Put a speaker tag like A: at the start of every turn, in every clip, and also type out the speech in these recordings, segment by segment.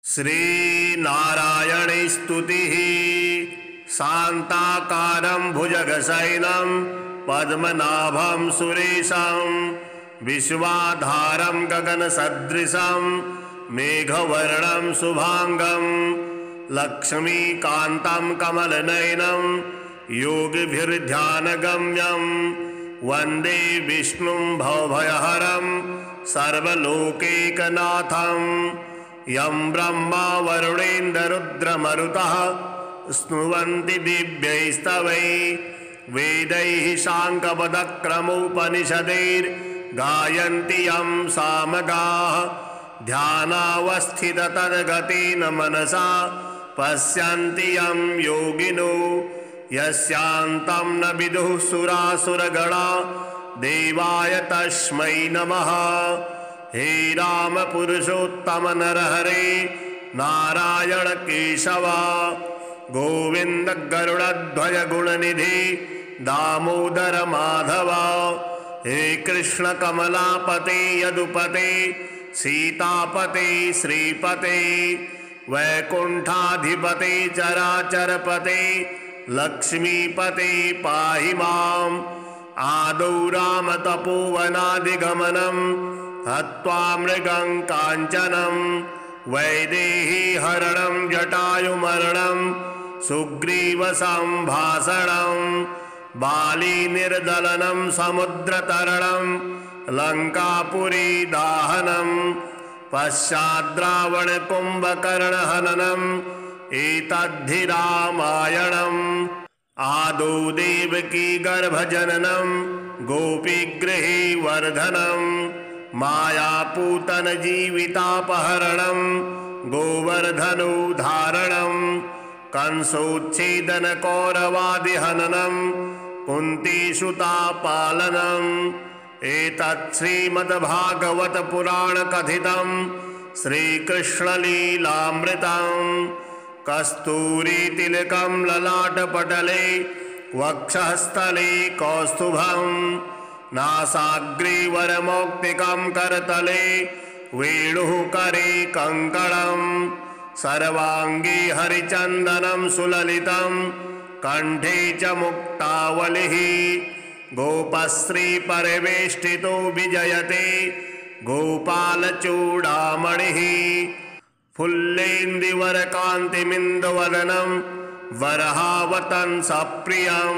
A: श्रीनारायणे स्तुतिः। शान्ताकारं भुजगशयनं पद्मनाभं सुरेशं विश्वाधारं गगनसदृशं मेघवर्णं शुभांगं लक्ष्मीकान्तं कमलनयनं योगिभिर्ध्यानगम्यं वन्दे विष्णुं भवभयहरं सर्वलोकैकनाथं। यं ब्रह्मा वरुणेन्द्ररुद्रमरुतः स्तुवन्ति दिव्यैस्तवैः वेदैः साङ्गपदक्रमोपनिषदैर्गायन्ति यं सामगाः। ध्यानावस्थिततद्गतेन मनसा पश्यन्ति यं योगिनो यस्यान्तं न विदुः सुरासुरगणा देवाय तस्मै नमः। हे राम पुरुषोत्तम नरहरे नारायण केशव गोविंद गरुड़ध्वज गुणनिधि दामोदर माधव। हे कृष्ण कमलापते यदुपते सीतापते श्रीपते वैकुंठाधिपते चराचरपते लक्ष्मीपते पाहि माम्। आदौ राम तपोवनादिगमनं हत्वा मृगं काञ्चनं वैदेही हरणं जटायुमरणं सुग्रीवसंभाषणं बाली निर्दलनं समुद्रतरणं लङ्कापुरी दाहनं पश्चाद्रावणकुम्भकर्णहननं एतद्धि रामायणम्। आदौ देवकी गर्भजननं गोपीगृहे वर्धनं मायापूतन जीवितापहरणं गोवर्धनोद्धारणं कंसोच्छेदन कौरवादिहननं कुन्तीसुतापालनम्। एतत् श्रीमद्भागवत पुराण कथितं श्रीकृष्णलीलामृतं। कस्तूरीतिलकं ललाटपटले वक्षःस्थले कौस्तुभं नासाग्रे वरमौक्तिकं करतले वेणुः करे कङ्कणं सर्वाङ्गे हरिचन्दनं सुललितं कंठे च मुक्तावलिः। गोपश्रीपरिवेष्टितो विजयते गोपालचूडामणिः फुल्लेन्दुवरकान्तिमिन्दवदनं वरहावतंसप्रियं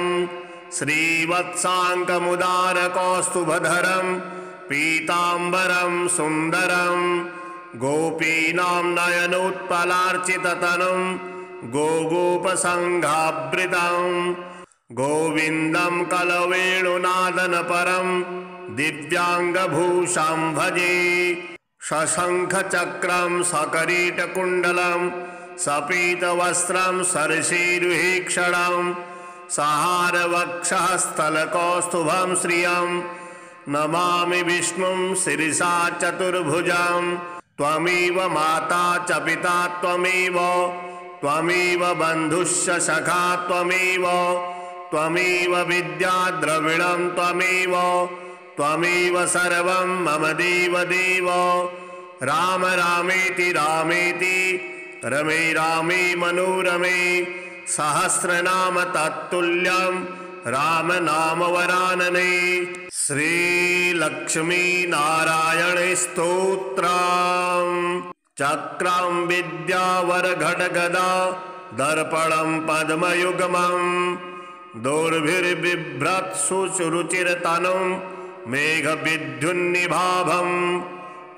A: श्रीवत्साङ्कमुदारकौस्तुभधरं पीताम्बरं सुन्दरं गोपीनां नयनोत्पलार्चिततनुं गोगोपसङ्घावृतं गोविन्दं कलवेणुनादनपरं दिव्याङ्गभूषां भजे। शशंखचक्रं सकरीटकुण्डलं सपीतवस्त्रं सरसीरुहेक्षणं सहारवक्षःस्थलकौस्तुभं श्रियं नमामि विष्णुं शिरसा चतुर्भुजं। त्वमेव माता च पिता त्वमेव बन्धुश्च सखा त्वमेव विद्या द्रविणं त्वमेव सर्वं मम देवदेव। राम रामेति रामेति रमे रामे मनोरमे सहस्रनाम तत्तुल्यं राम नाम वरानने। श्रीलक्ष्मी नारायण स्तोत्रम्। चक्रं विद्यावरघटगदा दर्पणं पद्मयुग्मं दोर्भिर्बिभ्रत्सु सुरुचिरतनुं मेघविद्युन्निभाभं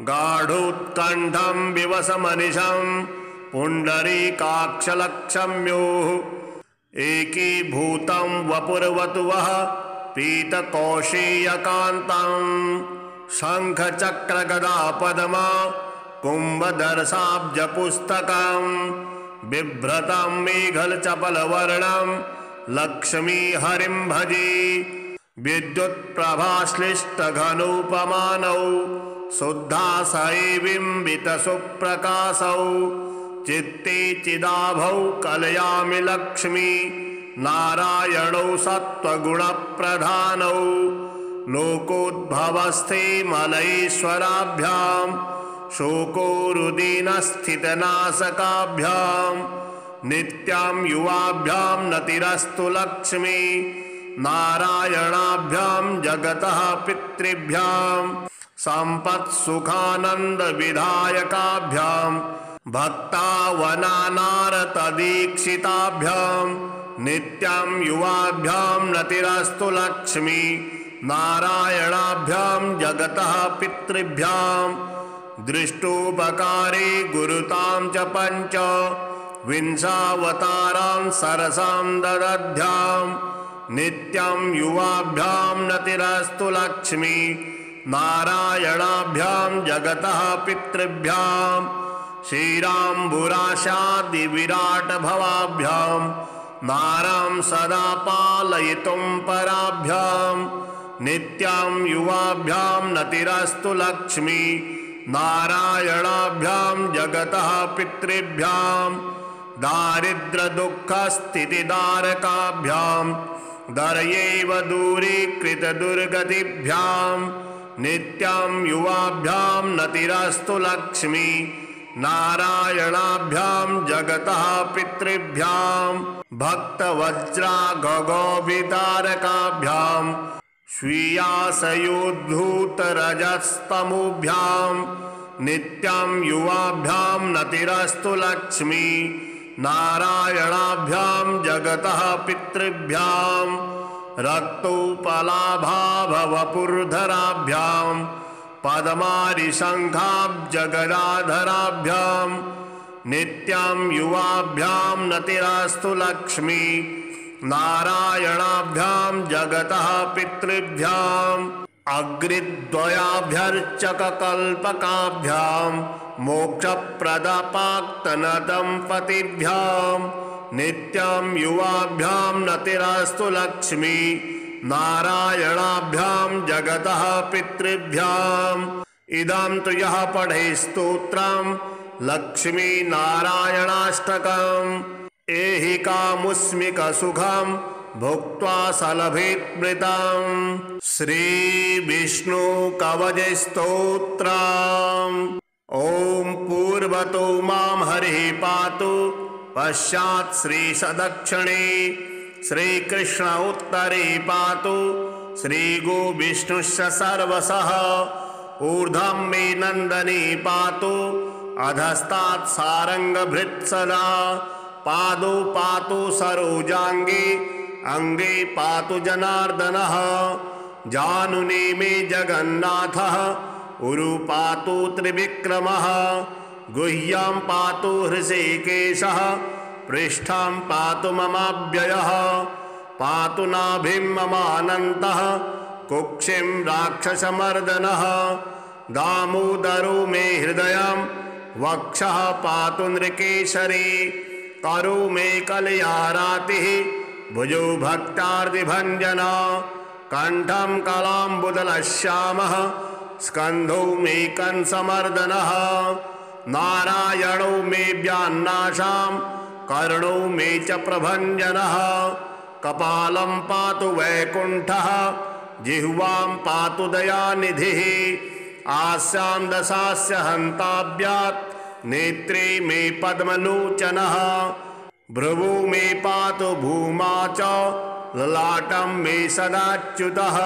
A: गाढोत्कण्ठं विवसमनिशं पुण्डरीकाक्षलक्ष्म्योः एकीभूतं वपुर्वतुवः पीतकौशेयकान्तं शङ्खचक्रगदापद्मा कुम्भदर्शाब्जपुस्तकं बिभ्रतं मेघलचपलवर्णं लक्ष्मीहरिं भजे। विद्युत्प्रभाश्लिष्टघनोपमानौ शुद्धाशये बिम्बितसुप्रकाशौ चित्ते चिदाभौ कलयामि लक्ष्मी नारायणौ सत्त्वगुणप्रधानौ लोकोद्भवस्थे मलयेश्वराभ्यां शोकोरुदीनस्थितनाशकाभ्यां नित्यां युवाभ्यां नतिरस्तु लक्ष्मी नारायणाभ्यां जगतः पितृभ्यां सम्पत्सुखानन्दविधायकाभ्यां भक्तावनानारतदीक्षिताभ्यां नित्यां युवाभ्यां नतिरस्तु लक्ष्मी नारायणाभ्यां जगतः पितृभ्यां दृष्टोपकारे गुरुतां च पञ्च विंशावतारां सरसां ददध्यां नित्यां युवाभ्यां नतिरस्तु लक्ष्मी नारायणाभ्यां जगतः पितृभ्यां श्रीराम्बुराशादिविराटभवाभ्यां नारां सदा पालयितुं पराभ्यां नित्यां युवाभ्यां नतिरस्तु लक्ष्मी नारायणाभ्यां जगतः पितृभ्यां दारिद्र्यदुःखस्थितिदारकाभ्यां दर्यैव दूरीकृतदुर्गतिभ्यां नित्यां युवाभ्यां नतिरस्तु लक्ष्मी नारायणाभ्यां जगतः पितृभ्यां भक्तवज्रागगोभितारकाभ्यां स्वीयासयोद्धूतरजस्तमोभ्यां नित्यां युवाभ्यां नतिरस्तु लक्ष्मी नारायणाभ्यां जगतः पितृभ्यां रक्तोपलाभाभवपुर्धराभ्यां पद्मारिशङ्खाब्जगदाधराभ्यां नित्यां युवाभ्यां नतिरस्तु लक्ष्मी नारायणाभ्यां जगतः पितृभ्यां अग्रिद्वयाभ्यर्चककल्पकाभ्यां मोक्षप्रदपाक्तनदम्पतिभ्यां नित्यां युवाभ्यां नतिरस्तु लक्ष्मी नारायणाभ्यां जगतः पितृभ्यां इदं तु यः पठे स्तोत्रं लक्ष्मी नारायणाष्टकम् एहि कामुष्मिकसुखं भुक्त्वा सलभेत्मृतं श्री विष्णु कवचस्तोत्रम् ॐ पूर्वतो मां हरिः पातु पश्चात् श्रीसदक्षिणे श्रीकृष्ण उत्तरे पातु श्रीगोविष्णुश्च सर्वशः ऊर्ध्वं मे नन्दने पातु अधस्तात् सारङ्गभृत्सदा पादौ पातु सरोजाङ्गे अङ्गे पातु जनार्दनः जानुने मे जगन्नाथः उरु पातु त्रिविक्रमः गुह्यां पातु हृषीकेशः पृष्ठां पातु ममाव्ययः पातु नाभिं ममानन्तः कुक्षिं राक्षसमर्दनः दामोदरो मे हृदयं वक्षः पातु नृकेशरी करो मे कलयारातिः भुजो भक्तार्तिभञ्जना कण्ठं कलाम्बुदलश्यामः स्कन्धो मे कंसमर्दनः नारायणो मे व्यान्नाशां कर्णो मे च प्रभञ्जनः कपालं पातु वैकुण्ठः जिह्वां पातु दयानिधिः आस्यां दशास्य हन्ताभ्यात् नेत्रे मे पद्मलोचनः भ्रुवो मे पातु भूमा च ललाटं मे सदाच्युतः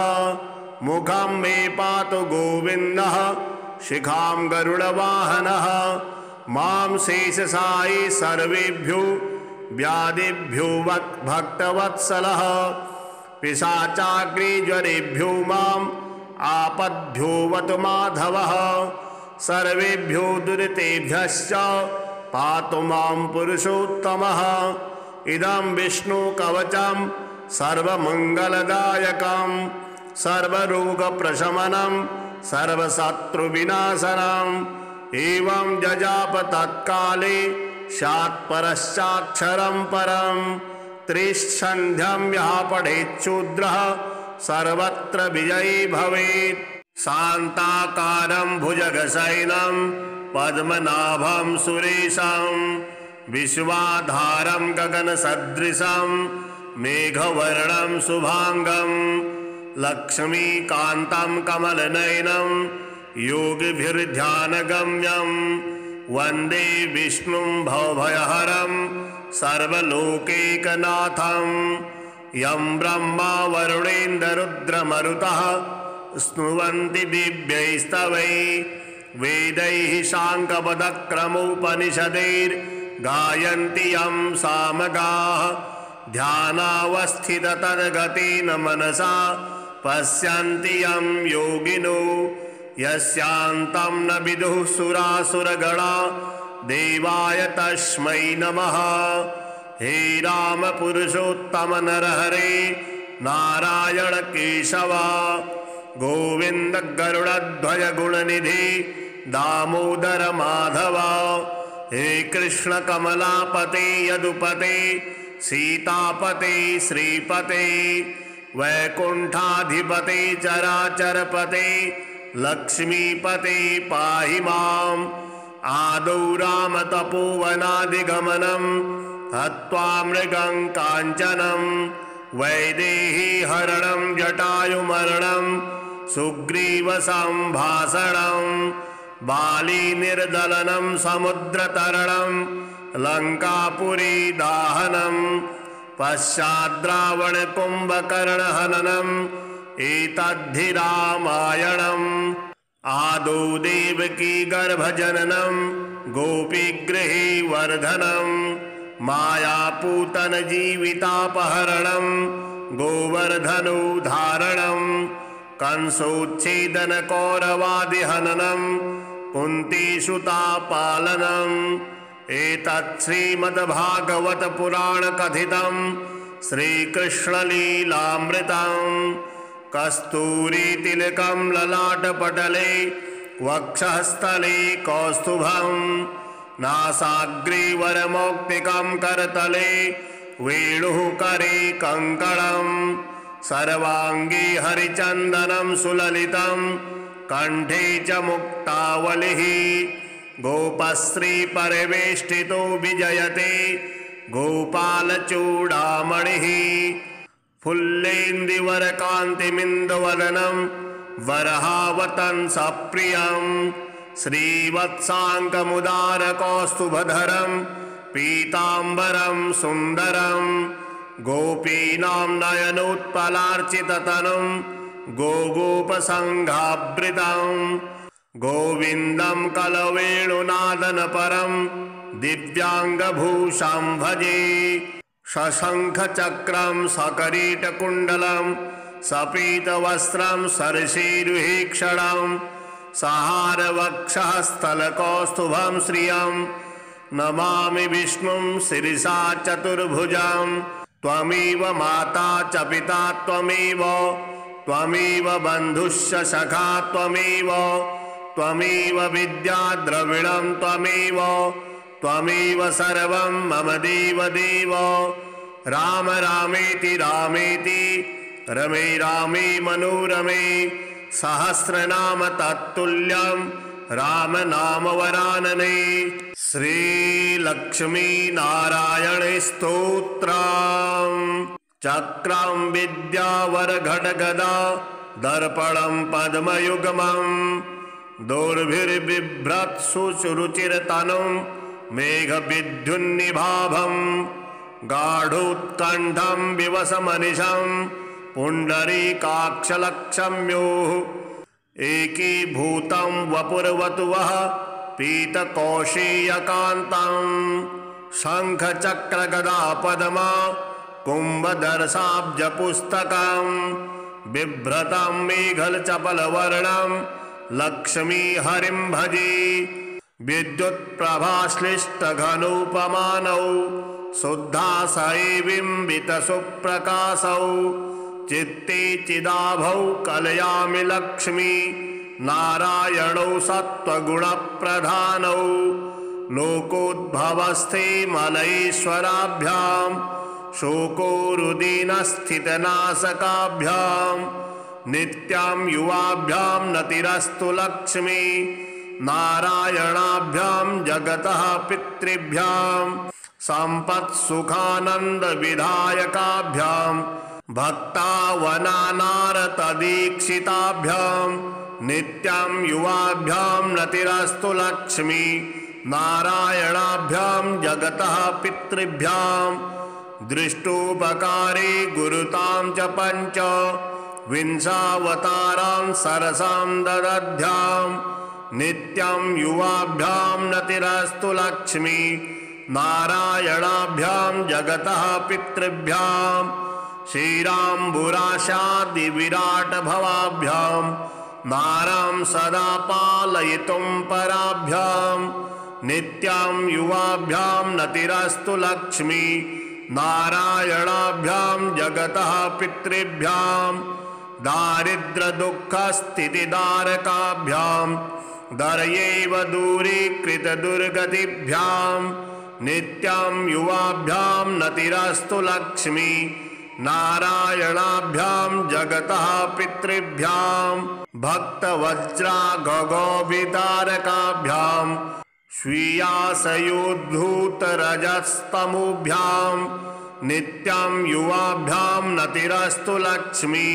A: मुखं मे पातु गोविन्दः शिखां गरुडवाहनः मां शेषशायी सर्वेभ्यो व्याधिभ्यो भक्तवत्सलः पिशाचाग्निज्वरेभ्यो माम् आपद्भ्यो वतु माधवः सर्वेभ्यो दुरितेभ्यश्च पातु मां पुरुषोत्तमः इदं विष्णुकवचं सर्वमङ्गलदायकं सर्वरोगप्रशमनं सर्वशत्रुविनाशनम् एवं जजाप तत्काले स्यात्परश्चाक्षरं परं त्रिसन्ध्यं यः पठेच्छूद्रः सर्वत्र विजयी भवेत् शान्ताकारं भुजगशयनं पद्मनाभं सुरेशं विश्वाधारं गगनसदृशं मेघवर्णं शुभांगं लक्ष्मीकान्तं कमलनयनं योगिभिर्ध्यानगम्यं वन्दे विष्णुं भवभयहरं सर्वलोकैकनाथं यं ब्रह्मा वरुणेन्द्ररुद्रमरुतः स्तुवन्ति दिव्यैस्तवैः वेदैः शाङ्खपदक्रमोपनिषदैर्गायन्ति यं सामगाः ध्यानावस्थिततद्गतेन मनसा पश्यन्ति यं योगिनो यस्यान्तं न विदुः सुरासुरगणा देवाय तस्मै नमः। हे राम पुरुषोत्तम नरहरे नारायण केशव गोविंद गरुड़ध्वज गुणनिधि दामोदर माधव। हे कृष्ण कमलापते यदुपते सीतापते श्रीपते वैकुंठाधिपते चराचरपते लक्ष्मीपते पाहि माम्। आदौ राम तपोवनादिगमनं हत्वा मृगं काञ्चनं वैदेही हरणं जटायुमरणं सुग्रीवसंभाषणं बाली निर्दलनं समुद्रतरणं लंकापुरी दाहनं पश्चाद्रावण कुंभकर्णहननम् एतद्धि रामायणम्। आदौ देवकी गर्भजननं गोपीगृहे वर्धनं मायापूतन जीवितापहरणं गोवर्धनोद्धारणं कंसोच्छेदन कौरवादिहननं कुन्तीसुतापालनम्। एतत् श्रीमद्भागवत पुराण कथितं श्रीकृष्णलीलामृतम्। कस्तूरीतिलकं ललाटपटले वक्षःस्थले कौस्तुभं नासाग्रे वरमौक्तिकं करतले वेणुः करे कङ्कणं सर्वाङ्गे हरिचन्दनं सुललितं कंठे च मुक्तावलिः गोपश्री परिवेष्टितो विजयते गोपालचूडामणिः। फुल्लेन्दुवरकान्तिमिन्दवदनं वरहावतंसप्रियं श्रीवत्साङ्कमुदारकौस्तुभधरं पीताम्बरं सुन्दरं गोपीनां नयनोत्पलार्चिततनुं गोगोपसङ्घावृतं गोविन्दं कलवेणुनादनपरं दिव्याङ्गभूषां भजे। शशंखचक्रं सकरीटकुण्डलं सपीतवस्त्रं सरसीरुहीक्षणं सहारवक्षःस्थलकौस्तुभं श्रियं नमामि विष्णुं शिरसा चतुर्भुजं। त्वमेव माता च पिता त्वमेव त्वमेव बन्धुश्च सखा त्वमेव त्वमेव विद्या द्रविणं त्वमेव त्वमेव सर्वं मम देव देव। राम रामेति रामेति रमे रामे मनोरमे सहस्रनाम तत्तुल्यं राम नाम वरानने। श्रीलक्ष्मी नारायण स्तोत्रम्। चक्रं विद्यावरघटगदा दर्पणं पद्मयुग्मं दोर्भिर्बिभ्रत्सु सुरुचिरतनुं मेघविद्युन्निभाभं गाढोत्कण्ठं विवसमनिशं पुण्डरीकाक्षलक्ष्म्योः एकीभूतं वपुर्वतुवः पीतकौशेयकान्तं शङ्खचक्रगदापद्मा कुम्भदर्शाब्जपुस्तकं बिभ्रतं मेघलचपलवर्णं लक्ष्मीहरिं भजे। विद्युत्प्रभाश्लिष्टघनोपमानौ शुद्धाशये बिम्बितसुप्रकाशौ चित्ते चिदाभौ कलयामि लक्ष्मी नारायणौ सत्त्वगुणप्रधानौ लोकोद्भवस्थे मलयेश्वराभ्यां शोकोरुदीनस्थितनाशकाभ्यां नित्यां युवाभ्यां नतिरस्तु लक्ष्मी नारायणाभ्यां जगतः पितृभ्यां सम्पत्सुखानन्दविधायकाभ्यां भक्तावनानारतदीक्षिताभ्यां नित्यां युवाभ्यां नतिरस्तु लक्ष्मी नारायणाभ्यां जगतः पितृभ्यां दृष्टोपकारे गुरुतां च पंच विंशावतारां सरसां ददध्यां नित्यां युवाभ्यां नतिरस्तु लक्ष्मी नारायणाभ्यां जगतः पितृभ्यां श्रीराम्बुराशादिविराटभवाभ्यां नारां सदा पालयितुं पराभ्यां नित्यां युवाभ्यां नतिरस्तु लक्ष्मी नारायणाभ्यां जगतः पितृभ्यां दारिद्र्यदुःखस्थितिदारकाभ्यां दर्यैव दूरीकृतदुर्गतिभ्यां नित्यां युवाभ्यां नतिरस्तु लक्ष्मी नारायणाभ्यां जगतः पितृभ्यां भक्तवज्रागगोभितारकाभ्यां स्वीयासयोद्धूतरजस्तमोभ्यां नित्यां युवाभ्यां नतिरस्तु लक्ष्मी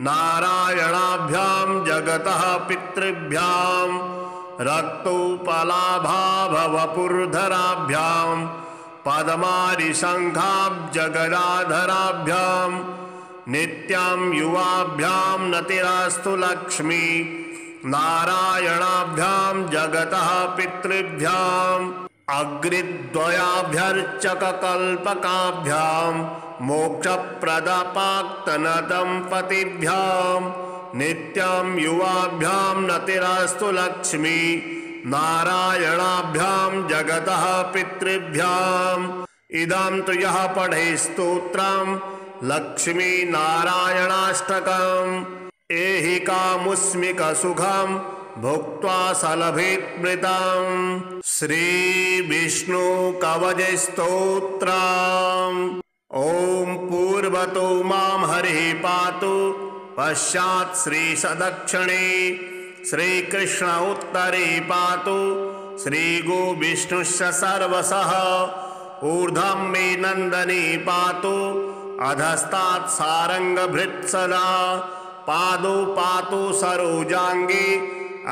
A: नारायणाभ्यां जगतः पितृभ्यां रक्तोपलाभाभवपुर्धराभ्यां पद्मारिशङ्खाब्जगदाधराभ्यां नित्यां युवाभ्यां नतिरस्तु लक्ष्मी नारायणाभ्यां जगतः पितृभ्यां अग्रिद्वयाभ्यर्चककल्पकाभ्यां मोक्षप्रदपाक्तनदम्पतिभ्यां नित्यां युवाभ्यां नतिरस्तु लक्ष्मी नारायणाभ्यां जगतः पितृभ्याम् इदं तु यः पठे स्तोत्रं लक्ष्मी नारायणाष्टकम् एहि कामुष्मिकसुखं भुक्त्वा सलभेत्मृतम् श्री विष्णु कवच स्तोत्रम् ॐ पूर्वतो मां हरिः पातु पश्चात् श्री सदक्षिणे श्रीकृष्ण उत्तरे पातु श्रीगो विष्णुश्च सर्वशः ऊर्ध्वं मे नन्दने पातु अधस्तात् सारंगभृत् सदा पादौ पातु सरोजांगे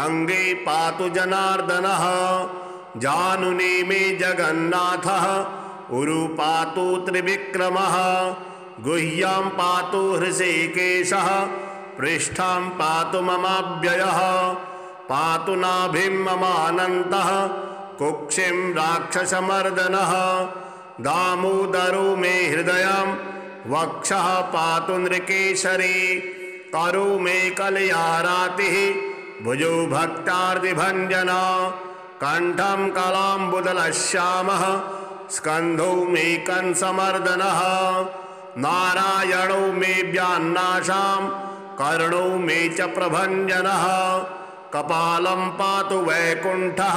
A: अंगे पातु जनार्दनः जानुने मे जगन्नाथः उरु पातु त्रिविक्रमः गुह्यां पातु हृषीकेशः पृष्ठं पातु ममाव्ययः पातु नाभिं ममानन्तः कुक्षिं राक्षसमर्दनः दामोदरो मे हृदयं वक्षः पातु नृकेशरी करो मे कलयारातिः भुजो भक्तार्तिभञ्जना कंठं कलाम्बुदलश्यामः स्कन्धो मे कंसमर्दनः नारायणो मे व्यान्नाशां कर्णो मे च प्रभञ्जनः कपालं पातु वैकुण्ठः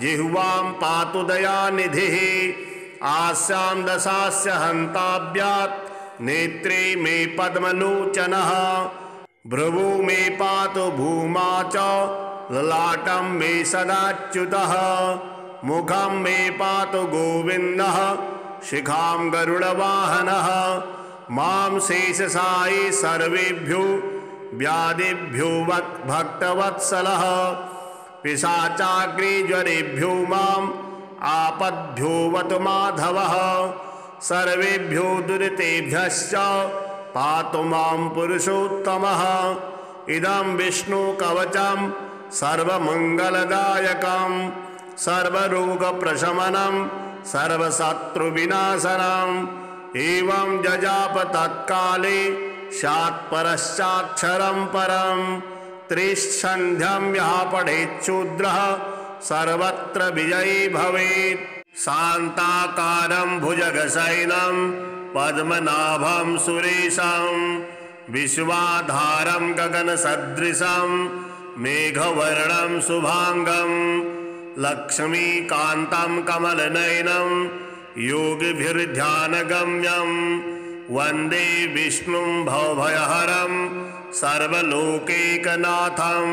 A: जिह्वां पातु दयानिधिः आस्यां दशास्य हन्ताभ्यात् नेत्रे मे पद्मलोचनः भ्रुवो मे पातु भूमा च ललाटं मे सदाच्युतः मुखं मे पातु गोविन्दः शिखां गरुडवाहनः मां शेषशायी सर्वेभ्यो व्याधिभ्यो भक्तवत्सलः पिशाचाग्निज्वरेभ्यो माम् आपद्भ्यो वतु माधवः सर्वेभ्यो दुरितेभ्यश्च पातु मां पुरुषोत्तमः इदं विष्णुकवचं सर्वमङ्गलदायकं सर्वरोगप्रशमनं सर्वशत्रुविनाशनम् एवं जजाप तत्काले स्यात्परश्चाक्षरं परं त्रिसन्ध्यं यः पठेच्छूद्रः सर्वत्र विजयी भवेत् शान्ताकारं भुजगशयनं पद्मनाभं सुरेशं विश्वाधारं गगनसदृशं मेघवर्णं शुभांगं लक्ष्मीकान्तं कमलनयनं योगिभिर्ध्यानगम्यं वन्दे विष्णुं भवभयहरं सर्वलोकैकनाथं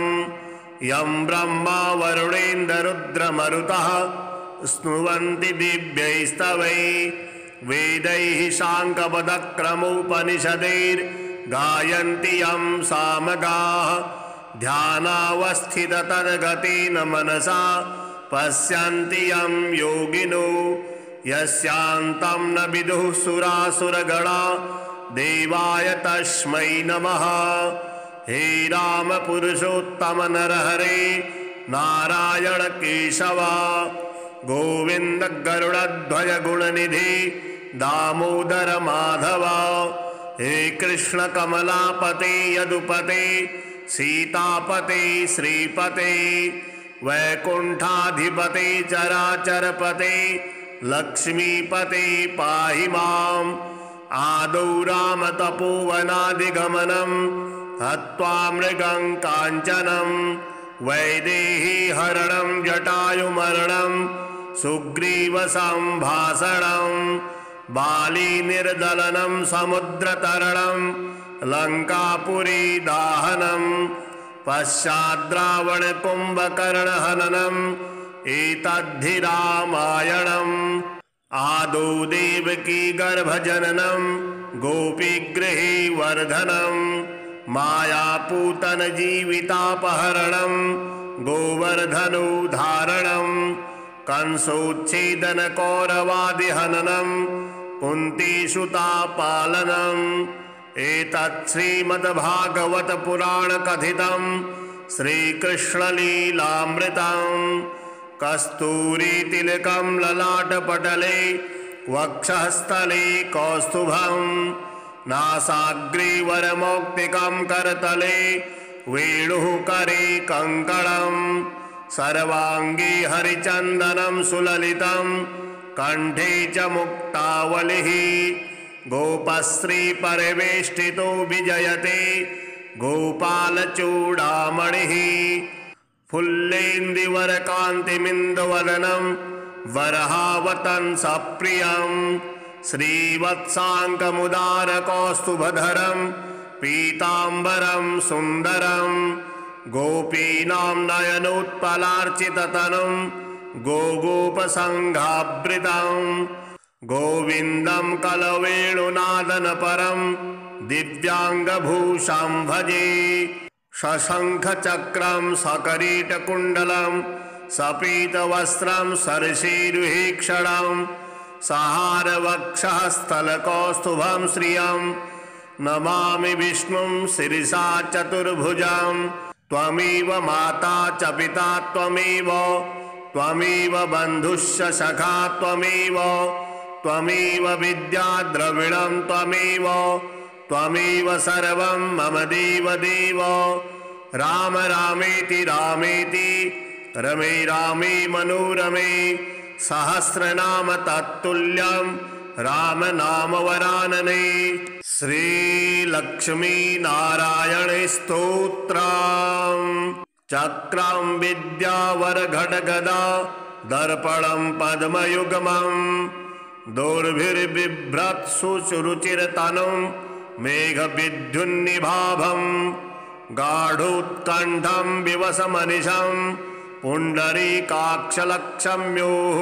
A: यं ब्रह्मा वरुणेन्द्ररुद्रमरुतः स्तुवन्ति दिव्यैस्तवैः वेदैः साङ्गपदक्रमोपनिषदैर्गायन्ति यं सामगाः ध्यानावस्थिततद्गतेन मनसा पश्यन्ति यं योगिनो यस्यान्तं न विदुः सुरासुरगणा देवाय तस्मै नमः। हे राम पुरुषोत्तम नरहरे नारायण केशव गोविंद गरुड़ध्वज गुणनिधि दामोदर माधव। हे कृष्ण कमलापते यदुपते सीतापते श्रीपते वैकुंठाधिपते चराचरपते लक्ष्मीपते पाहि माम्। आदौ राम तपोवनादिगमनं हत्वा मृगं काञ्चनं वैदेही हरणं जटायुमरणं सुग्रीवसंभाषणं बाली निर्दलनं समुद्रतरणं लंकापुरी दाहनं पश्चाद्रावण कुंभकर्णहननम् एतद्धि रामायणम्। आदौ देवकी गर्भजननं गोपीगृहे वर्धनं मायापूतन जीवितापहरणं गोवर्धनोद्धारणं कंसोच्छेदन कौरवादिहननं कुन्तीसुतापालनम्। एतत् श्रीमद्भागवत पुराण कथितं श्रीकृष्णलीलामृतम्। कस्तूरीतिलकं ललाटपटले वक्षःस्थले कौस्तुभं नासाग्रीवरमौक्तिकं करतले वेणुः करे कङ्कणं सर्वाङ्गे हरिचन्दनं सुललितं कंठे च मुक्तावलिः गोपश्रीपरिवेष्टितो विजयते गोपालचूडामणिः। फुल्लेन्दुवरकान्तिमिन्दवदनं वरहावतंसप्रियं श्रीवत्साङ्गमुदारकौस्तुभधरं पीताम्बरं सुन्दरं गोपीनां नयनोत्पलार्चिततनुं गोगोपसङ्घावृतं गोविन्दं कलवेणुनादनपरं दिव्याङ्गभूषां भजे। शशंखचक्रं सकरीटकुण्डलं सपीतवस्त्रं सरसीरुहेक्षणं सहारवक्षःस्थलकौस्तुभं श्रियं नमामि विष्णुं शिरसा चतुर्भुजं। त्वमेव माता च पिता त्वमेव बन्धुश्च सखा त्वमेव विद्या द्रविणं त्वमेव सर्वं मम देव। राम रामेति रामेति रमे रामे मनोरमे सहस्रनाम तत्तुल्यं राम नाम वरानने। श्रीलक्ष्मी नारायण स्तोत्रम्। चक्रं विद्यावरघटगदा दर्पणं पद्मयुग्मं दोर्भिर्बिभ्रत्सु सुरुचिरतनुं मेघविद्युन्निभाभं गाढोत्कण्ठं विवसमनिशं पुण्डरीकाक्षलक्ष्म्योः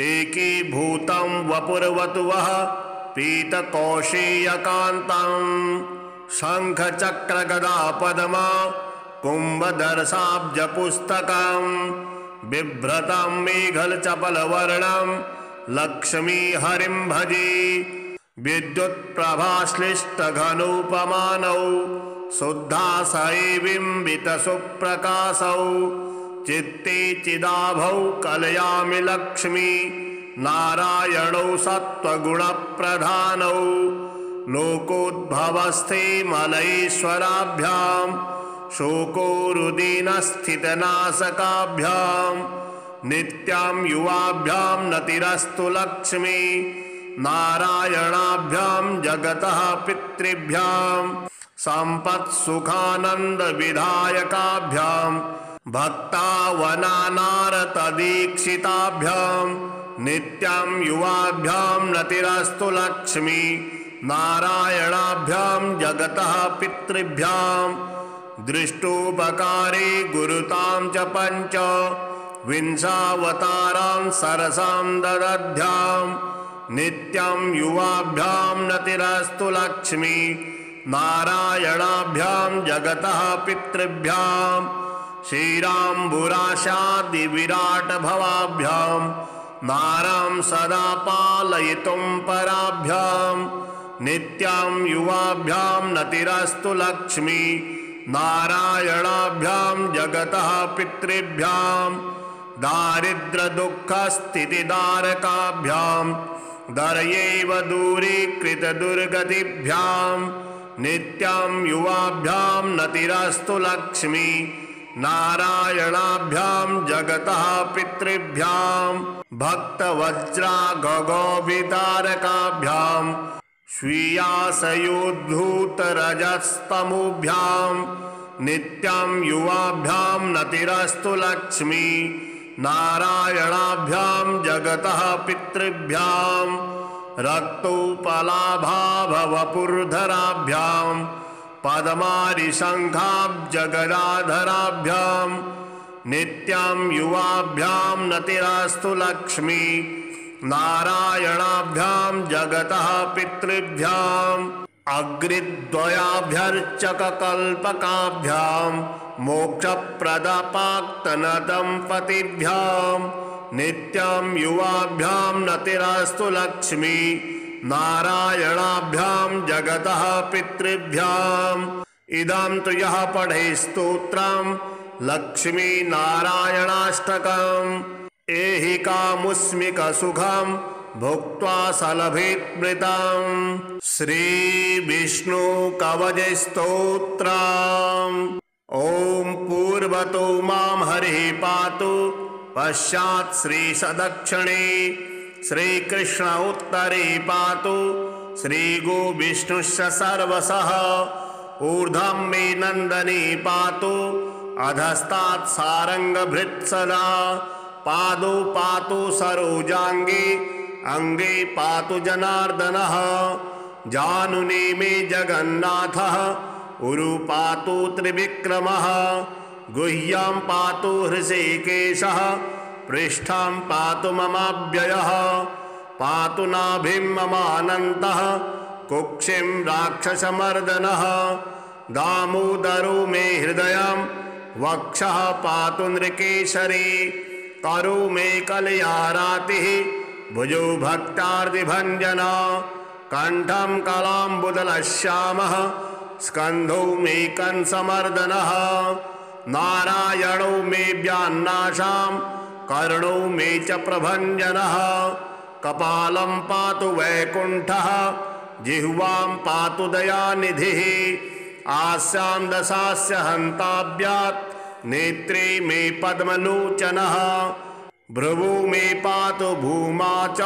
A: एकीभूतं वपुर्वतुवः पीतकौशेयकान्तं शङ्खचक्रगदापद्मा कुम्भदर्शाब्जपुस्तकं बिभ्रतं मेघलचपलवर्णं लक्ष्मीहरिं भजे। विद्युत्प्रभाश्लिष्टघनोपमानौ शुद्धाशयैर्बिम्बितसुप्रकाशौ चित्ते चिदाभौ कलयामि लक्ष्मी नारायणौ सत्त्वगुणप्रधानौ लोकोद्भवस्थे मलयेश्वराभ्यां शोकोरुदीनस्थितनाशकाभ्यां नित्यां युवाभ्यां नतिरस्तु लक्ष्मी नारायणाभ्यां जगतः पितृभ्यां सम्पत्सुखानन्दविधायकाभ्यां भक्तावनानारतदीक्षिताभ्यां नित्यां युवाभ्यां नतिरस्तु लक्ष्मी नारायणाभ्यां जगतः पितृभ्यां दृष्टोपकारे गुरुतां च पंच विंशावतारां सरसां ददध्यां नित्यं युवाभ्यां नतिरस्तु लक्ष्मी नारायणाभ्यां जगतः पितृभ्यां श्रीराम्बुराशादिविराटभवाभ्यां नारां सदा पालयितुं पराभ्यां नित्यां युवाभ्यां नतिरस्तु लक्ष्मी नारायणाभ्यां जगतः पितृभ्यां दारिद्र्यदुःखस्थितिदारकाभ्यां दर्यैव दूरीकृतदुर्गतिभ्यां नित्यां युवाभ्यां नतिरस्तु लक्ष्मी नारायणाभ्यां जगतः पितृभ्यां भक्तवज्रागगोभितारकाभ्यां स्वीयासयोद्धूतरजस्तमोभ्यां नित्यां युवाभ्यां नतिरस्तु लक्ष्मी नारायणाभ्यां जगतः पितृभ्यां रक्तोपलाभाभवपुर्धराभ्यां पद्मारिशङ्खाब्जगदाधराभ्यां नित्यां युवाभ्यां नतिरस्तु लक्ष्मी नारायणाभ्यां जगतः पितृभ्याम् अग्रिद्वयाभ्यर्चककल्पकाभ्यां मोक्षप्रदपाक्तनदम्पतिभ्यां नित्यां युवाभ्यां नतिरस्तु लक्ष्मी नारायणाभ्यां जगतः पितृभ्याम् इदं तु यः पठे स्तोत्रं लक्ष्मी नारायणाष्टकम् एहि कामुष्मिकसुखं भुक्त्वा सलभेत्मृतम् श्री विष्णु कवच स्तोत्रम् ओम पूर्वतो मां हरिः पातु पश्चात् श्री सदक्षिणे श्रीकृष्ण उत्तरे पातु श्री गो विष्णुश्च सर्वशः ऊर्ध्वं मे नन्दने पातु अधस्तात् सारंगभृत्सदा पादौ पातु सरोजांगे अंगे पातु जनार्दनः जानुने मे जगन्नाथः उरु पातु त्रिविक्रमः गुह्यं पातु हृषीकेशः पृष्ठं पातु ममाव्ययः पातु नाभिं ममानन्तः कुक्षिं राक्षसमर्दनः दामोदरो मे हृदयं वक्षः पातु नृकेशरी करु मे कलयारातिः भुजो भक्तार्तिभञ्जना कंठं कलाम्बुदलश्यामः स्कन्धौ मे कंसमर्दनः नारायणो मे व्यान्नाशां कर्णौ मे च प्रभञ्जनः कपालं पातु वैकुण्ठः जिह्वां पातु दयानिधिः आस्यां दशास्य हन्ताभ्यात् नेत्रे मे पद्मलोचनः भ्रुवो मे पातु भूमा च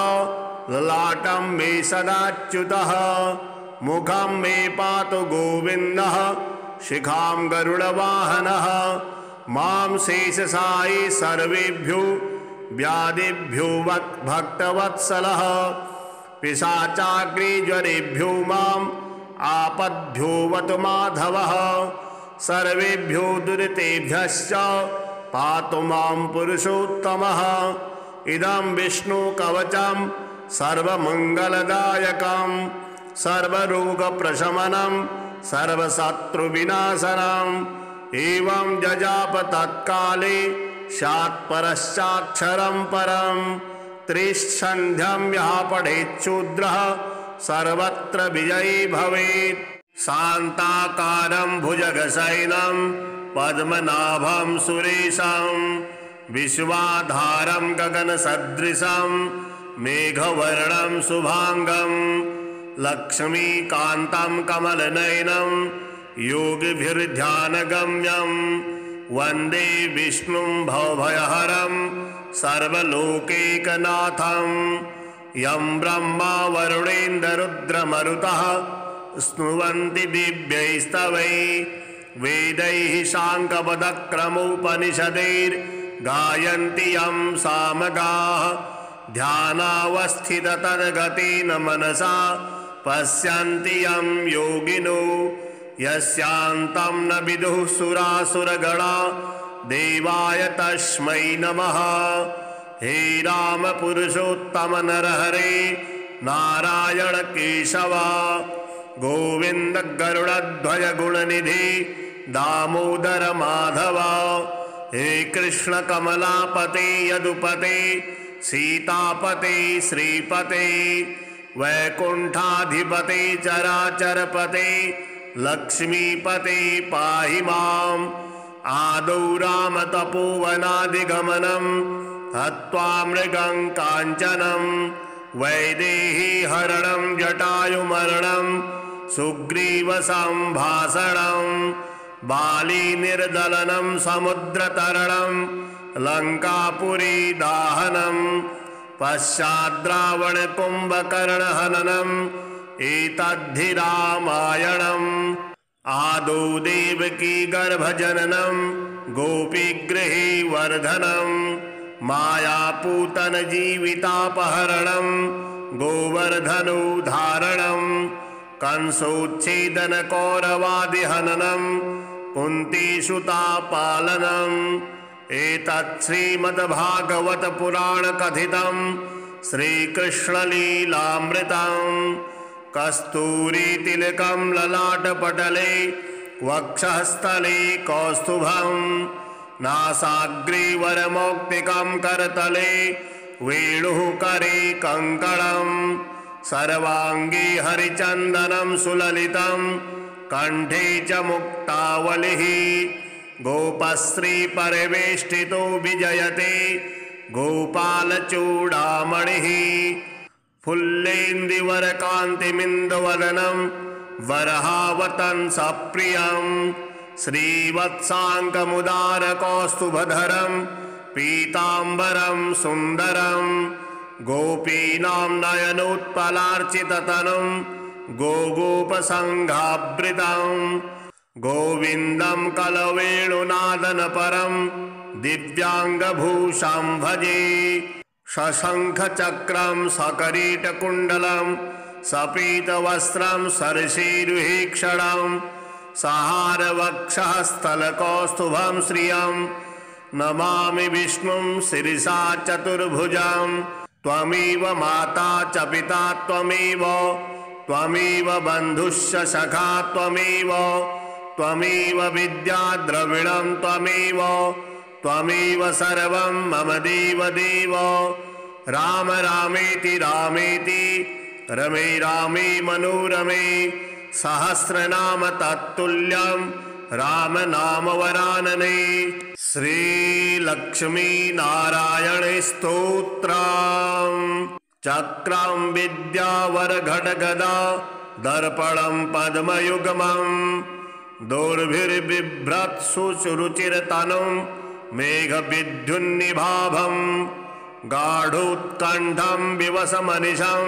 A: ललाटं मे सदाच्युतः मुखं मे पातु गोविन्दः शिखां गरुडवाहनः मां शेषशायी सर्वेभ्यो व्याधिभ्यो भक्तवत्सलः पिशाचाग्निज्वरेभ्यो माम् आपद्भ्योऽवतु माधवः सर्वेभ्यो दुरितेभ्यश्च पातु मां पुरुषोत्तमः इदं विष्णुकवचं सर्वमङ्गलदायकं सर्वरोगप्रशमनं सर्वशत्रुविनाशनम् एवं जजाप तत्काले स्यात्परश्चाक्षरं परं त्रिसन्ध्यं यः पठेच्छूद्रः सर्वत्र विजयी भवेत् शान्ताकारं भुजगशयनं पद्मनाभं सुरेशं विश्वाधारं गगनसदृशं मेघवर्णं शुभांगं लक्ष्मीकान्तं कमलनयनं योगिभिर्ध्यानगम्यं वन्दे विष्णुं भवभयहरं सर्वलोकैकनाथं यं ब्रह्मा वरुणेन्द्ररुद्रमरुतः स्तुवन्ति दिव्यैस्तवैः वेदैः साङ्गपदक्रमोपनिषदैर्गायन्ति यं सामगाः ध्यानावस्थिततद्गतेन मनसा पश्यन्ति यं योगिनो यस्यान्तं न विदुः सुरासुरगणा देवाय तस्मै नमः। हे राम पुरुषोत्तम नरहरे नारायण केशव गोविंद गरुड़ध्वज गुणनिधि दामोदर माधव। हे कृष्ण कमलापते यदुपते सीतापते श्रीपते वैकुंठाधिपते चराचरपते लक्ष्मीपते पाहि माम्। आदौ राम तपोवनादिगमनं हत्वा मृगं काञ्चनं वैदेही हरणं जटायुमरणं सुग्रीवसंभाषणं बाली निर्दलनं समुद्रतरणं लंकापुरी दाहनं पश्चाद्रावण कुंभकर्णहननं एतद्धि रामायणम्। आदौ देवकी गर्भजननं गोपीगृहे वर्धनं मायापूतन जीवितापहरणं गोवर्धनोद्धारणं कंसोच्छेदन कौरवादिहननं कुन्तीसुतापालनम्। एतत् श्रीमद्भागवत पुराण कथितं श्रीकृष्णलीलामृतम्। कस्तूरीतिलकं ललाटपटले वक्षःस्थले कौस्तुभं नासाग्रीवरमौक्तिकं करतले वेणुः करे कङ्कणं सर्वाङ्गे हरिचन्दनं सुललितं कंठे च मुक्तावलिः गोपश्रीपरिवेष्टितो विजयते गोपालचूडामणिः। फुल्लेन्दुवरकान्तिमिन्दवदनं वरहावतंसप्रियं श्रीवत्साङ्गमुदारकौस्तुभधरं पीताम्बरं सुन्दरं गोपीनां नयनोत्पलार्चिततनुं गोगोपसङ्घावृतं गोविन्दं कलवेणुनादनपरं दिव्याङ्गभूषां भजे। शशंखचक्रं सकरीटकुण्डलं सपीतवस्त्रं सरसीरुहीक्षणं सहारवक्षःस्थलकौस्तुभं श्रियं नमामि विष्णुं शिरसा चतुर्भुजं। त्वमेव माता च पिता त्वमेव बन्धुश्च सखा त्वमेव विद्या द्रविणं त्वमेव सर्वं मम देव। राम रामेति रामेति रमे रामे मनोरमे सहस्रनाम तत्तुल्यं राम नाम वरानने। श्रीलक्ष्मी नारायण स्तोत्रम्। चक्रं विद्यावरघटगदा दर्पणं पद्मयुग्मं दोर्भिर्बिभ्रत्सु सुरुचिरतनुं मेघविद्युन्निभाभं गाढोत्कण्ठं विवसमनिशं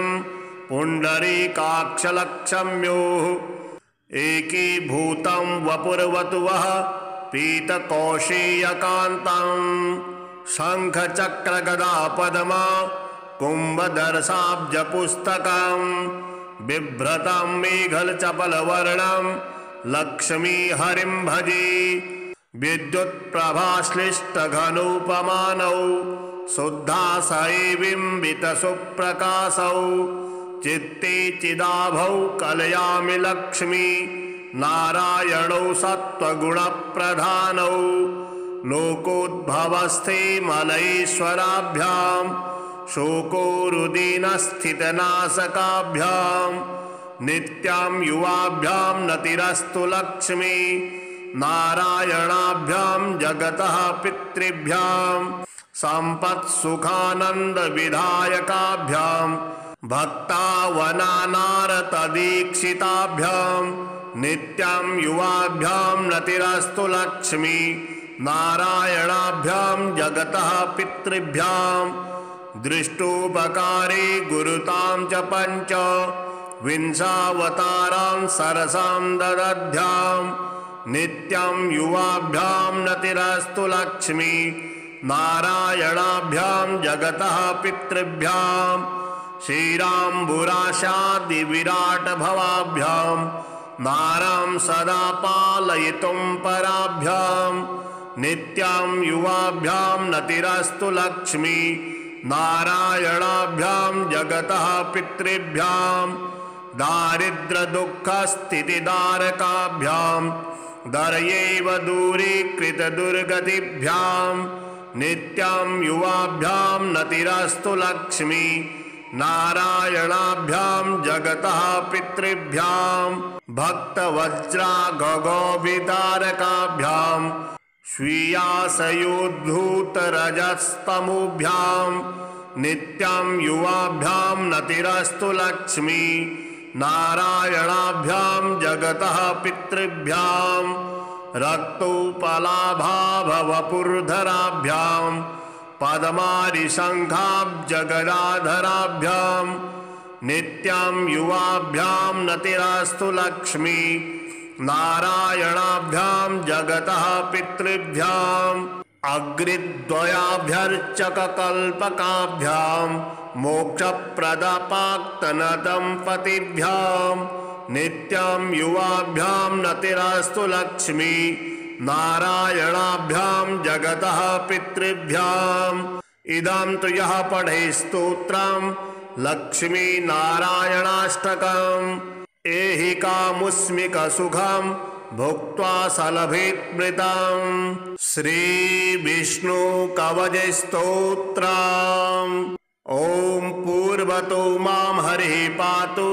A: पुण्डरीकाक्षलक्ष्म्योः एकीभूतं वपुर्वतुवः पीतकौशेयकान्तं शङ्खचक्रगदापद्मा कुम्भदर्शाब्जपुस्तकं बिभ्रतं मेघलचपलवर्णं लक्ष्मीहरिं भजे। विद्युत्प्रभाश्लिष्टघनोपमानौ शुद्धाशयैर्बिम्बितसुप्रकाशौ चित्ते चिदाभौ कलयामि लक्ष्मी नारायणौ सत्त्वगुणप्रधानौ लोकोद्भवस्थे मलयेश्वराभ्यां शोकोरुदीनस्थितनाशकाभ्यां नित्यां युवाभ्यां नतिरस्तु लक्ष्मी नारायणाभ्यां जगतः पितृभ्यां सम्पत्सुखानन्दविधायकाभ्यां भक्तावनानारतदीक्षिताभ्यां नित्यां युवाभ्यां नतिरस्तु लक्ष्मी नारायणाभ्यां जगतः पितृभ्यां दृष्टोपकारे गुरुतां च पंच विंशावतारां सरसां ददध्यां नित्यं युवाभ्यां नतिरस्तु लक्ष्मी नारायणाभ्यां जगतः पितृभ्यां श्रीराम्बुराशादिविराटभवाभ्यां नारां सदा पालयितुं पराभ्यां नित्यां युवाभ्यां नतिरस्तु लक्ष्मी नारायणाभ्यां जगतः पितृभ्यां दारिद्र्यदुःखस्थितिदारकाभ्यां दर्यैव दूरीकृतदुर्गतिभ्यां नित्यां युवाभ्यां नतिरस्तु लक्ष्मी नारायणाभ्यां जगतः पितृभ्यां भक्तवज्रागगोभितारकाभ्यां स्वीयासयोद्धूतरजस्तमोभ्यां नित्यां युवाभ्यां नतिरस्तु लक्ष्मी नारायणाभ्यां जगतः पितृभ्यां रक्तोपलाभाभवपुर्धराभ्यां पद्मारिशङ्खाब्जगदाधराभ्यां नित्यां युवाभ्यां नतिरस्तु लक्ष्मी नारायणाभ्यां जगतः पितृभ्याम् अग्रिद्वयाभ्यर्चककल्पकाभ्यां मोक्षप्रदपाक्तनदम्पतिभ्यां नित्यां युवाभ्यां नतिरस्तु लक्ष्मी नारायणाभ्यां जगतः पितृभ्याम् इदं तु यः पठे स्तोत्रं लक्ष्मी नारायणाष्टकम् एहि कामुस्मिकसुखं भुक्त्वा सलभेत्मृतम्। श्री विष्णु कवच स्तोत्रम्। ओम पूर्वतो मां हरिः पातु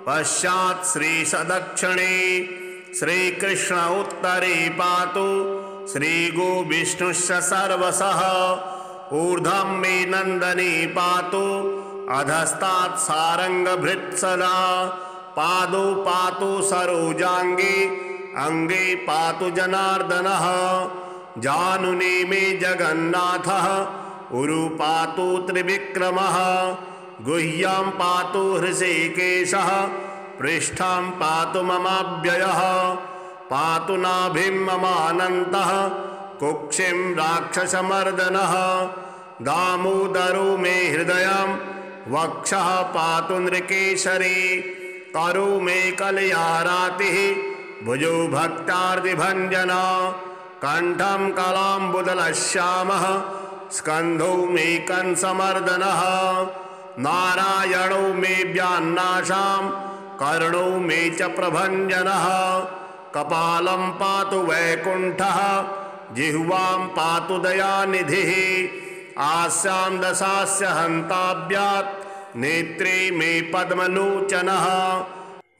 A: पश्चात् श्री सदक्षिणे श्रीकृष्ण उत्तरे पातु श्री गो विष्णुश्च सर्वशः ऊर्ध्वं मे नन्दने पातु अधस्तात् सारंगभृत्सदा पादौ पातु सरोजांगे अंगे पातु जनार्दनः जानुने मे जगन्नाथः उरु पातु त्रिविक्रमः गुह्यां पातु हृषीकेशः पृष्ठां पातु ममाव्ययः पातु नाभिं ममानन्तः कुक्षिं राक्षसमर्दनः दामोदरो मे हृदयं वक्षः पातु नृकेशरी करो मे कलयारातिः भुजो भक्तार्तिभञ्जना कंठं कलाम्बुदलश्यामः स्कन्धौ मे कंसमर्दनः नारायणो मे व्यान्नाशां कर्णो मे च प्रभञ्जनः कपालं पातु वैकुण्ठः जिह्वां पातु दयानिधिः आस्यां दशास्य हन्ताभ्यात् नेत्रे मे पद्मलोचनः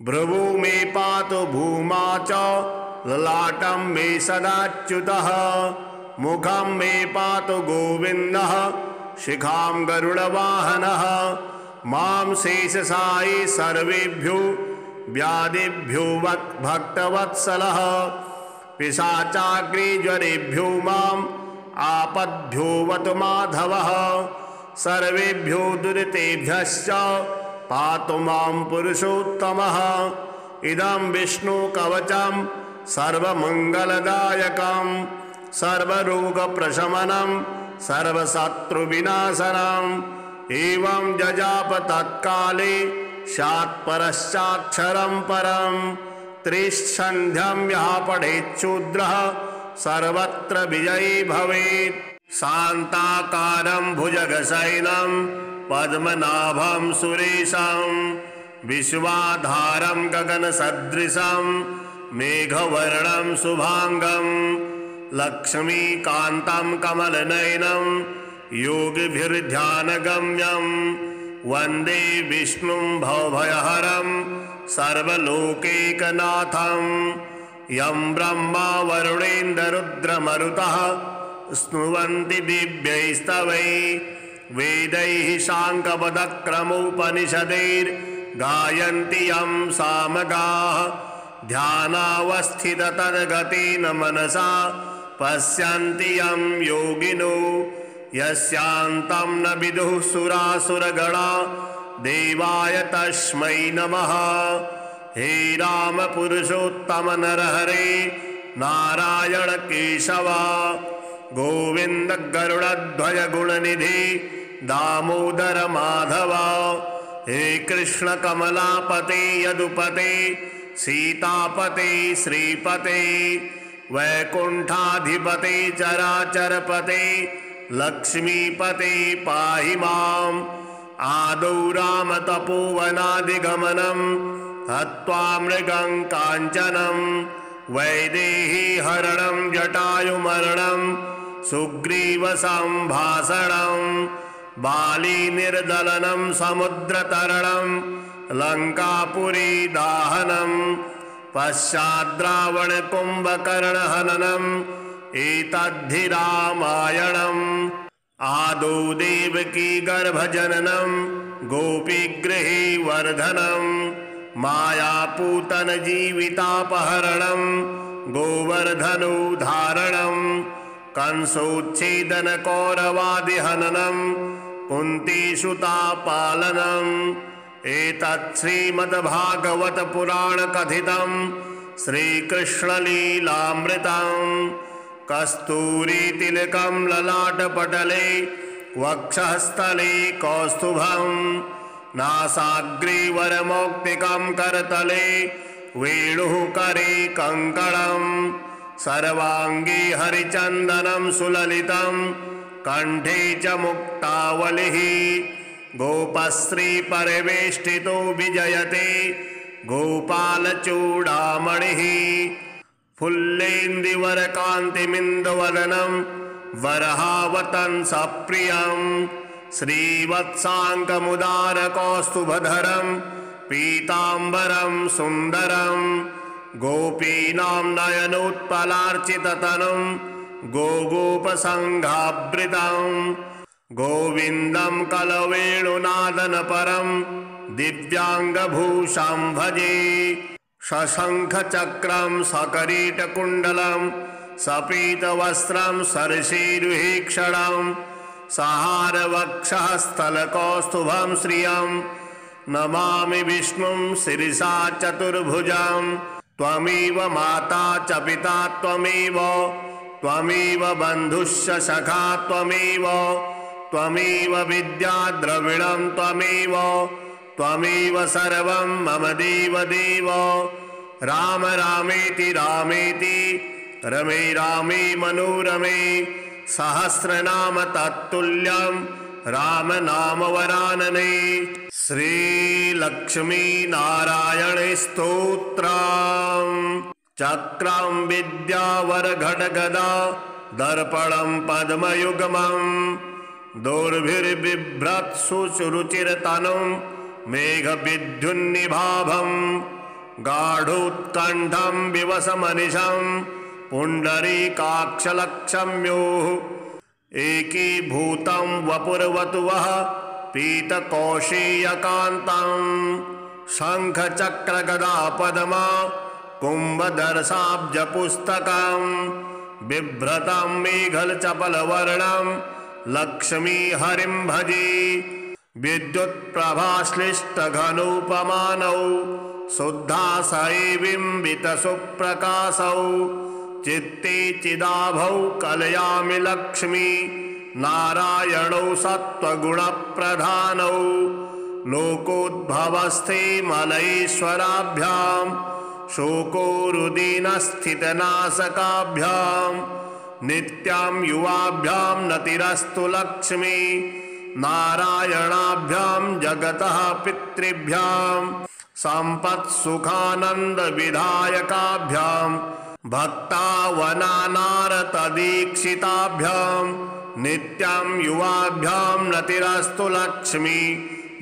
A: भ्रुवो मे पातु भूमा च ललाटं मे सदाच्युतः मुखं मे पातु गोविन्दः शिखां गरुडवाहनः मां शेषशायी सर्वेभ्यो व्याधिभ्यो भक्तवत्सलः पिशाचाग्निज्वरेभ्यो माम् आपद्भ्यो वतु माधवः सर्वेभ्यो दुरितेभ्यश्च पातु मां पुरुषोत्तमः इदं विष्णु कवचं सर्वमंगलदायकं सर्वरोगप्रशमनं सर्वशत्रुविनाशनम् एवं जजाप तत्काले शात्परश्चाक्षरं परं त्रिसन्ध्यं यः पठेच्छूद्रः सर्वत्र विजयी भवेत्। शान्ताकारं भुजगशयनं पद्मनाभं सुरेशं विश्वाधारं गगनसदृशं मेघवर्णं शुभांगं लक्ष्मीकान्तं कमलनयनं योगिभिर्ध्यानगम्यं वन्दे विष्णुं भवभयहरं सर्वलोकैकनाथं यं ब्रह्मा वरुणेन्द्ररुद्रमरुतः स्तुवन्ति दिव्यैस्तवैः वेदैः साङ्गपदक्रमोपनिषदैर्गायन्ति यं सामगाः ध्यानावस्थिततद्गतेन मनसा पश्यन्ति यं योगिनो यस्यान्तं न विदुः सुरासुरगणा देवाय तस्मै नमः। हे राम पुरुषोत्तम नरहरे नारायण केशव गोविंद गरुड़ध्वज गुणनिधि दामोदर माधव हे कृष्ण कमलापते यदुपते सीतापते श्रीपते वैकुंठाधिपते चराचरपते लक्ष्मीपते पाहि माम् आदौ राम तपोवनादिगमनं हत्वा मृगं काञ्चनं वैदेही हरणं जटायुमरणं सुग्रीवसंभाषणं बाली निर्दलनं समुद्रतरणं लङ्कापुरी दाहनं पश्चाद्रावण कुम्भकर्णहननम् एतद्धि रामायणम् आदौ देवकी गर्भजननं गोपीगृहे वर्धनं मायापूतन जीवितापहरणं गोवर्धनोद्धारणं कंसोच्छेदन कौरवादिहननं कुन्तीसुतापालनम् एतत् श्रीमद्भागवत पुराण कथितं श्रीकृष्णलीलामृतम् कस्तूरीतिलकं ललाटपटले वक्षःस्थले कौस्तुभं नासाग्रीवरमौक्तिकं करतले वेणुः करे कङ्कणं सर्वाङ्गे हरिचन्दनं सुललितं कंठे च मुक्तावलिः गोपश्रीपरिवेष्टितो विजयते गोपालचूडामणिः फुल्लेन्दुवरकान्तिमिन्दुवदनं वरहावतंसप्रियं श्रीवत्साङ्कमुदारकौस्तुभधरं पीताम्बरं सुन्दरं गोपीनां नयनोत्पलार्चिततनुं गोगोपसङ्घावृतं गोविन्दं कलवेणुनादनपरं दिव्याङ्गभूषां भजे शशंखचक्रं सकरीटकुण्डलं सपीतवस्त्रं सरसीरुहेक्षणं सहारवक्षःस्थलकौस्तुभं श्रियं नमामि विष्णुं शिरसा चतुर्भुजं त्वमेव माता च पिता त्वमेव बन्धुश्च सखा त्वमेव विद्या द्रविणं त्वमेव सर्वं मम देव राम रामेति रमे रामे मनोरमे सहस्रनाम तत्तुल्यं राम नाम वरानने श्रीलक्ष्मी नारायण स्तोत्रम् चक्रं विद्यावरघटगदा दर्पणं पद्मयुग्मं दोर्भिर्बिभ्रत्सु सुरुचिरतनुं मेघविद्युन्निभाभं गाढोत्कण्ठं विवसमनिशं पुण्डरीकाक्षलक्ष्म्योः एकीभूतं वपुर्वटुवः पीतकौशेयकान्तं शङ्खचक्रगदापद्मा कुम्भदर्शाब्जपुस्तकं बिभ्रतं मेघलचपलवर्णं लक्ष्मीहरिं भजे विद्युत्प्रभाश्लिष्टघनोपमानौ शुद्धाशये बिम्बितसुप्रकाशौ चित्ते चिदाभौ कलयामि लक्ष्मी नारायणौ सत्त्वगुणप्रधानौ लोकोद्भवस्थे मलयेश्वराभ्यां शोकोरुदीनस्थितनाशकाभ्यां नित्यां युवाभ्यां नतिरस्तु लक्ष्मी नारायणाभ्यां जगतः पितृभ्यां सम्पत्सुखानन्दविधायकाभ्यां भक्तावनानारतदीक्षिताभ्यां नित्यां युवाभ्यां नतिरस्तु लक्ष्मी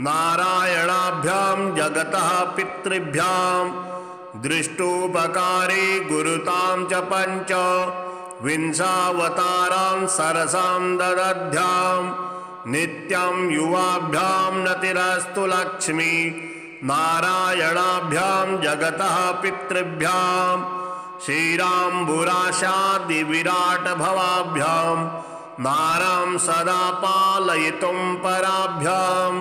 A: नारायणाभ्यां जगतः पितृभ्यां दृष्टोपकारे गुरुतां च पञ्च विंशावतारां सरसां ददध्यां नित्यं युवाभ्यां नतिरस्तु लक्ष्मी नारायणाभ्यां जगतः पितृभ्यां श्रीराम्बुराशादिविराटभवाभ्यां नारां सदा पालयितुं पराभ्यां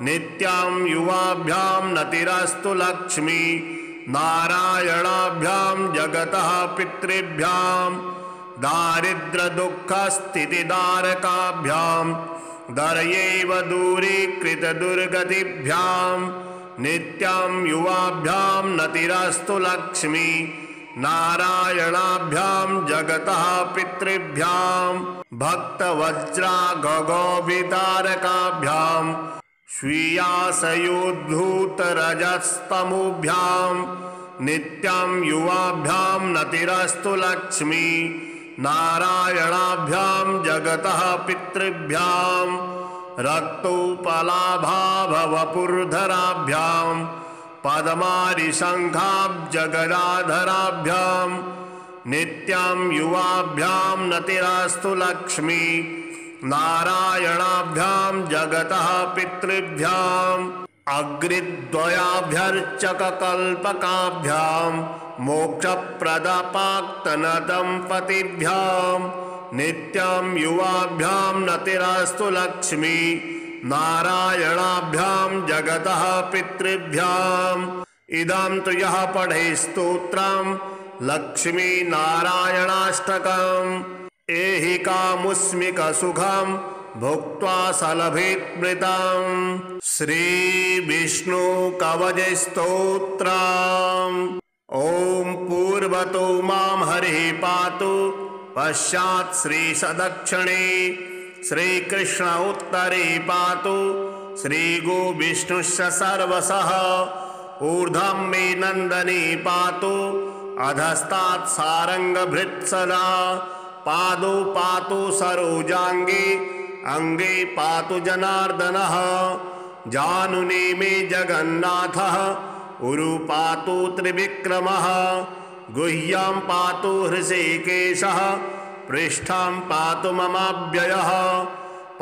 A: नित्यां युवाभ्यां नतिरस्तु लक्ष्मी नारायणाभ्यां जगतः पितृभ्यां दारिद्र्यदुःखस्थितिदारकाभ्यां दर्यैव दूरीकृतदुर्गतिभ्यां नित्यां युवाभ्यां नतिरस्तु लक्ष्मी नारायणाभ्यां जगतः पितृभ्यां भक्तवज्रागगोभितारकाभ्यां स्वीयासयोद्धूतरजस्तमोभ्यां नित्यां युवाभ्यां नतिरस्तु लक्ष्मी नारायणाभ्यां जगतः पितृभ्यां रक्तोपलाभाभवपुर्धराभ्यां पद्मारिशङ्खाब्जगदाधराभ्यां नित्यां युवाभ्यां नतिरस्तु लक्ष्मी नारायणाभ्यां जगतः पितृभ्याम् अग्रिद्वयाभ्यर्चककल्पकाभ्यां मोक्षप्रदपाक्तनदम्पतिभ्यां नित्यां युवाभ्यां नतिरस्तु लक्ष्मी नारायणाभ्यां जगतः पितृभ्याम् इदं तु यः पठे स्तोत्रं लक्ष्मी नारायणाष्टकम् एहि कामुष्मिकसुखं भुक्त्वा सलभेत्मृतम्। श्री विष्णु कवच स्तोत्रम्। ओम पूर्वतो मां हरिः पातु पश्चात् श्री सदक्षिणे श्रीकृष्ण उत्तरे पातु श्री गो विष्णुश्च सर्वशः ऊर्ध्वं मे नन्दने पातु अधस्तात् सारंगभृत् सदा पादौ पातु सरोजांगे अंगे पातु जनार्दनः जानुने मे जगन्नाथः उरु पातु त्रिविक्रमः गुह्यां पातु हृषीकेशः पृष्ठां पातु ममाव्ययः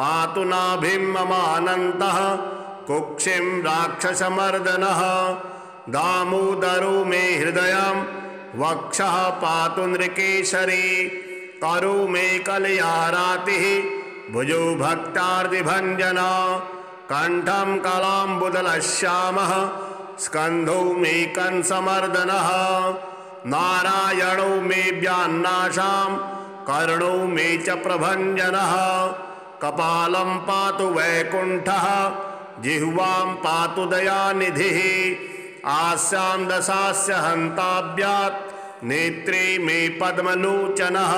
A: पातु नाभिं ममानन्तः कुक्षिं राक्षसमर्दनः दामोदरो मे हृदयं वक्षः पातु नृकेशरी करो मे कलयारातिः भुजो भक्तार्तिभञ्जना कंठं कलाम्बुदलश्यामः स्कन्धो मे कंसमर्दनः नारायणो मे व्यान्नाशां कर्णो मे च प्रभञ्जनः कपालं पातु वैकुण्ठः जिह्वां पातु दयानिधिः आस्यां दशास्य हन्ताभ्यात् नेत्रे मे पद्मलोचनः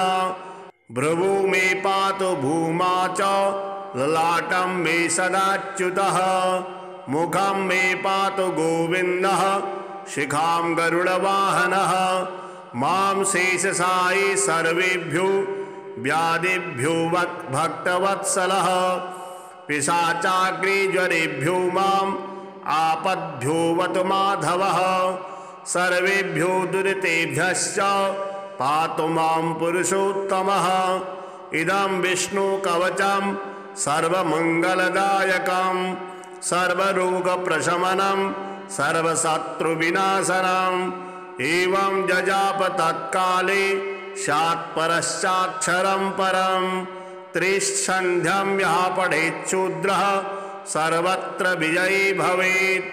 A: भ्रुवो मे पातु भूमा च ललाटं मे सदाच्युतः मुखं मे पातु गोविन्दः शिखां गरुडवाहनः मां शेषशायी सर्वेभ्यो व्याधिभ्यो भक्तवत्सलः पिशाचाग्निज्वरेभ्यो माम् आपद्भ्यो वतु माधवः सर्वेभ्यो दुरितेभ्यश्च पातु मां पुरुषोत्तमः इदं विष्णुकवचं सर्वमङ्गलदायकं सर्वरोगप्रशमनं सर्वशत्रुविनाशनम् एवं जजाप तत्काले शात्परश्चाक्षरं परं त्रिसन्ध्यं यः पठेत् शूद्रः सर्वत्र विजयी भवेत्।